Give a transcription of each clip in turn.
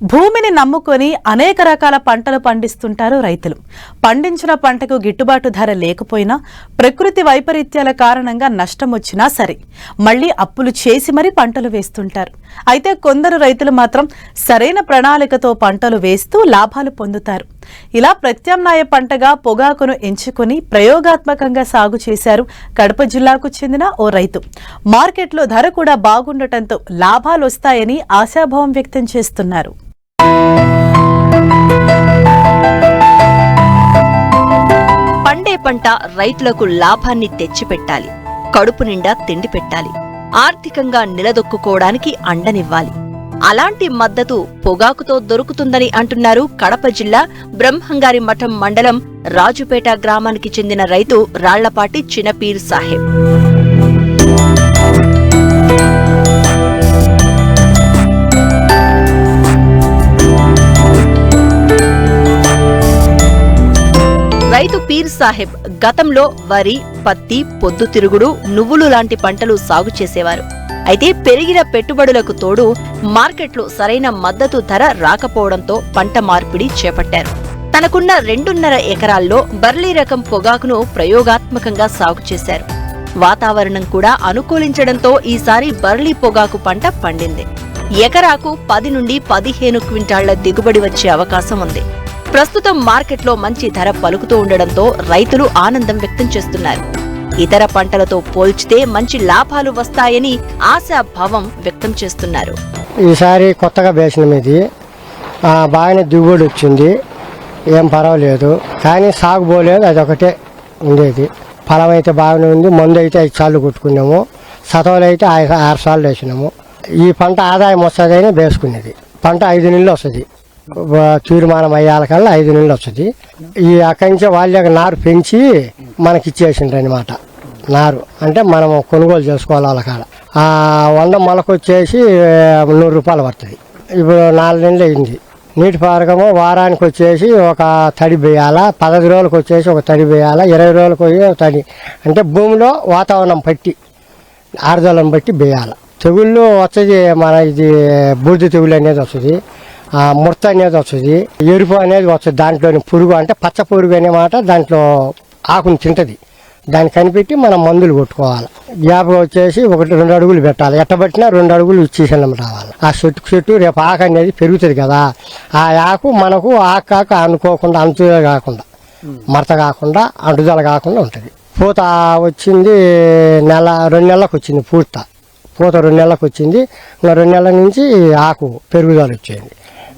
భూమిని నమ్ముకొని అనేక రకాల పంటలు పండిస్తుంటారు రైతులు. పండించిన పంటకు గిట్టుబాటు ధర లేకపోయినా, ప్రకృతి వైపరీత్యాల కారణంగా నష్టం వచ్చినా సరే మళ్లీ అప్పులు చేసి మరీ పంటలు వేస్తుంటారు. అయితే కొందరు రైతులు మాత్రం సరైన ప్రణాళికతో పంటలు వేస్తూ లాభాలు పొందుతారు. ఇలా ప్రత్యామ్నాయ పంటగా పొగాకును ఎంచుకుని ప్రయోగాత్మకంగా సాగు చేశారు కడప జిల్లాకు చెందిన ఓ రైతు. మార్కెట్లో ధర కూడా బాగుండటంతో లాభాలు వస్తాయని ఆశాభావం వ్యక్తం చేస్తున్నారు. పండే పంట రైతులకు లాభాన్ని తెచ్చిపెట్టాలి, కడుపు నిండా తిండి పెట్టాలి, ఆర్థికంగా నిలదొక్కుకోవడానికి అండనివ్వాలి. అలాంటి మద్దతు పొగాకుతో దొరుకుతుందని అంటున్నారు కడప జిల్లా బ్రహ్మంగారి మఠం మండలం రాజుపేట గ్రామానికి చెందిన రైతు రాళ్లపాటి చినపీర్ సాహెబ్. రైతు పీర్ సాహెబ్ గతంలో వరి, పత్తి, పొద్దుతిరుగుడు, నువ్వులు లాంటి పంటలు సాగు చేసేవారు. అయితే పెరిగిన పెట్టుబడులకు తోడు మార్కెట్లో సరైన మద్దతు ధర రాకపోవడంతో పంట మార్పిడి చేపట్టారు. తనకున్న 2.5 ఎకరాల్లో బర్లీ రకం పొగాకును ప్రయోగాత్మకంగా సాగు చేశారు. వాతావరణం కూడా అనుకూలించడంతో ఈసారి బర్లీ పొగాకు పంట పండింది. ఎకరాకు 10 నుండి 15 క్వింటాళ్ల దిగుబడి వచ్చే అవకాశం ఉంది. ప్రస్తుతం మార్కెట్లో మంచి ధర పలుకుతూ ఉండడంతో రైతులు ఆనందం వ్యక్తం చేస్తున్నారు. ఇతర పంటలతో పోల్చితే మంచి లాభాలు వస్తాయని ఆశాభావం వ్యక్తం చేస్తున్నారు. ఈసారి కొత్తగా వేసిన ఇది బాగానే దిగుబడి వచ్చింది, ఏం పర్వాలేదు. కానీ సాగు పోలేదు, అదొకటే ఉండేది. ఫలం అయితే బాగానే ఉంది. మందు అయితే 5 సార్లు కొట్టుకున్నాము, సతవలు అయితే 6 సార్లు వేసినాము. ఈ పంట ఆదాయం వస్తుందని వేసుకునేది. పంట 5 నెలలు వస్తుంది, తీర్మానం అయ్యాలకల్లా 5 నెలలు వస్తుంది. ఈ అక్కడి నుంచి వాళ్ళకి నారు పెంచి మనకి ఇచ్చేసిండ్రు అనమాట. నారు అంటే మనం కొనుగోలు చేసుకోవాలి. వాళ్ళ కాడ 100 మొలకు వచ్చేసి 100 రూపాయలు పడుతుంది. ఇప్పుడు 4 నెలలు అయింది. నీటి పారకము వారానికి వచ్చేసి ఒక తడి వేయాలా, 15 రోజులకు వచ్చేసి ఒక తడి వేయాలా, 20 రోజులకు ఒక తడి. అంటే భూమిలో వాతావరణం బట్టి, ఆరుదలను బట్టి వేయాలి. తెగుళ్ళు వచ్చేది మన ఇది బూడిద తెగులు అనేది వస్తుంది, ముడత అనేది వస్తుంది, ఎరుపు అనేది వస్తుంది. దాంట్లోని పురుగు అంటే పచ్చ పురుగు అనే మాట దాంట్లో ఆకుని తింటది. దాన్ని కనిపెట్టి మనం మందులు కొట్టుకోవాలి. గ్యాప్ వచ్చేసి 1-2 అడుగులు పెట్టాలి. ఎట్టబట్టినా 2 అడుగులు ఇచ్చేసాం రావాలి. ఆ చెట్టు రేపు ఆకు అనేది పెరుగుతుంది కదా, ఆ ఆకు మనకు ఆకు అనుకోకుండా అంటుదల కాకుండా, మడత కాకుండా అంటుదల కాకుండా ఉంటుంది. పూత వచ్చింది 2 నెలలకు వచ్చింది. పూత 2 నెలలకు వచ్చింది. ఇంకా 2 నెలల నుంచి ఆకు పెరుగుదల వచ్చేది.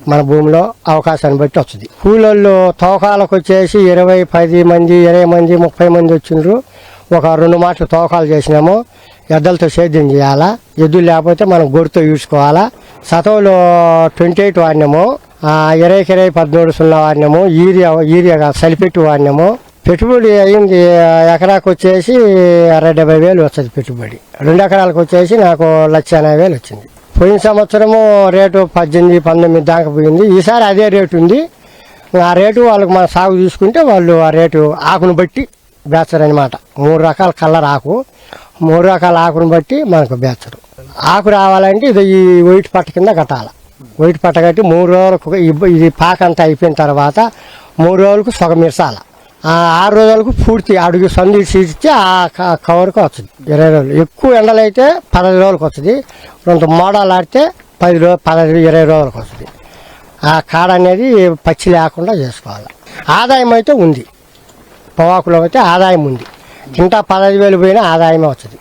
మన భూమిలో అవకాశాన్ని బట్టి వస్తుంది. కూలోళ్ళు తోకాలకు వచ్చేసి 10 మంది 20 మంది 30 మంది వచ్చిండ్రు. ఒక 2 మాటలు తోకాలు చేసినాము. ఎద్దలతో సేద్యం చేయాలా, ఎద్దులు లేకపోతే మనం గొడుతో ఈడ్చుకోవాలా. సతవులు 28 వాడినాము, 20 13 వాడినాము. యూరియా సలిపెట్టి వాడినాము. పెట్టుబడి అయింది ఎకరాకు వచ్చేసి 70,000 వస్తుంది పెట్టుబడి. 2 ఎకరాలకు వచ్చేసి నాకు 1,80,000 వచ్చింది. పోయిన సంవత్సరము రేటు 18-19 దాకా పోయింది. ఈసారి అదే రేటు ఉంది. ఆ రేటు వాళ్ళకి మనం సాగు తీసుకుంటే వాళ్ళు ఆ రేటు ఆకును బట్టి బేస్తారనమాట. 3 రకాల కలర్ ఆకు, 3 రకాల ఆకును బట్టి మనకు బేస్తారు. ఆకు రావాలంటే ఇది ఈ వైట్ పట్ట కింద కట్టాలి. వైట్ పట్ట కట్టి 3 రోజులకు ఇది పాకంతా అయిపోయిన తర్వాత 3 రోజులకు సగం ఇరసాల. 6 రోజులకు పూర్తి అడుగు సందులు తీసి ఆ కవర్కి వస్తుంది. 20 రోజులు. ఎక్కువ ఎండలు అయితే 15 రోజులకు వస్తుంది. కొంత మోడాలు ఆడితే 20 రోజులకు వస్తుంది. ఆ కాడ అనేది పచ్చి లేకుండా చేసుకోవాలి. ఆదాయం అయితే ఉంది, పొగాకులో అయితే ఆదాయం ఉంది. ఇంత 15,000 పోయినా ఆదాయమే వస్తుంది.